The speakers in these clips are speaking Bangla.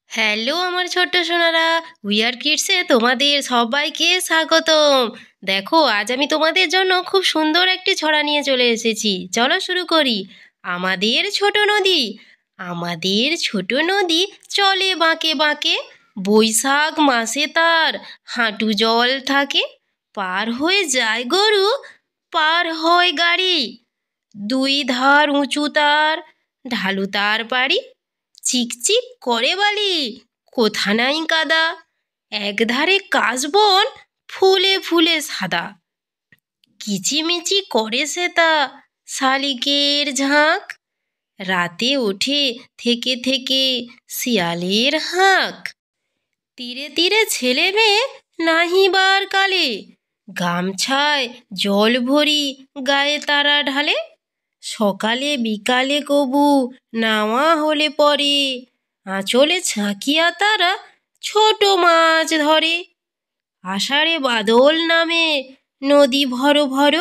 হ্যালো আমার ছোট্ট সোনারা, উই আর কিডসে তোমাদের সবাইকে স্বাগতম। দেখো, আজ আমি তোমাদের জন্য খুব সুন্দর একটি ছড়া নিয়ে চলে এসেছি। চলো শুরু করি। আমাদের ছোট নদী, আমাদের ছোট নদী চলে বাঁকে বাঁকে, বৈশাখ মাসে তার হাঁটু জল থাকে। পার হয়ে যায় গরু, পার হয় গাড়ি, দুই ধার উঁচু তার, ঢালু তার পাড়ি। চিকচিক করে বালি, কোথা নাই কাদা, একধারে কাশবন ফুলে ফুলে সাদা। কিচিমিচি করে সে তা শালিকের ঝাঁক, রাতে ওঠে থেকে থেকে শিয়ালের হাঁক। তীরে তীরে ছেলে মেয়ে নাহিবার কালে, গামছায় জল ভরি গায়ে তারা ঢালে। সকালে বিকালে কবু নাওয়া হলে পরে, আঁচলে ছাঁকিয়া তারা ছোট মাছ ধরে। আষাঢ়ে বাদল নামে নদী ভর ভর,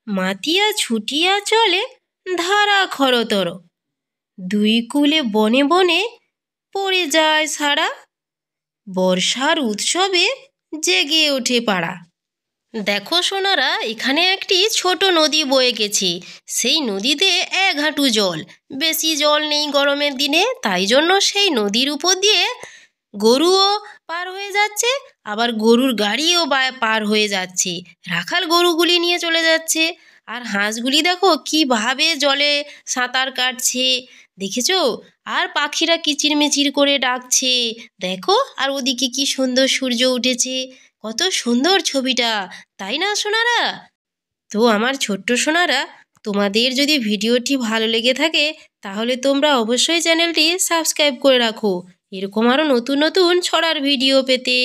মাতিয়া ছুটিয়া চলে ধারা খরতর। দুই কূলে বনে বনে পড়ে যায় সারা, বর্ষার উৎসবে জেগে ওঠে পাড়া। দেখো সোনারা, এখানে একটি ছোট নদী বয়ে গেছে। সেই নদীতে এক হাঁটু জল, বেশি জল নেই গরমের দিনে, তাই জন্য সেই নদীর উপর দিয়ে গরুও পার হয়ে যাচ্ছে, আবার গরুর গাড়িও পার হয়ে যাচ্ছে। রাখাল গরুগুলি নিয়ে চলে যাচ্ছে, আর হাঁসগুলি দেখো কীভাবে জলে সাঁতার কাটছে, দেখেছো? আর পাখিরা কিচিরমিচির করে ডাকছে, দেখো। আর ওদিকে কি সুন্দর সূর্য উঠেছে, কত সুন্দর ছবিটা, তাই না সোনারা? তো আমার ছোট্ট সোনারা, তোমাদের যদি ভিডিওটি ভালো লেগে থাকে তাহলে তোমরা অবশ্যই চ্যানেলটি সাবস্ক্রাইব করে রাখো, এরকম আরও নতুন নতুন ছড়ার ভিডিও পেতে।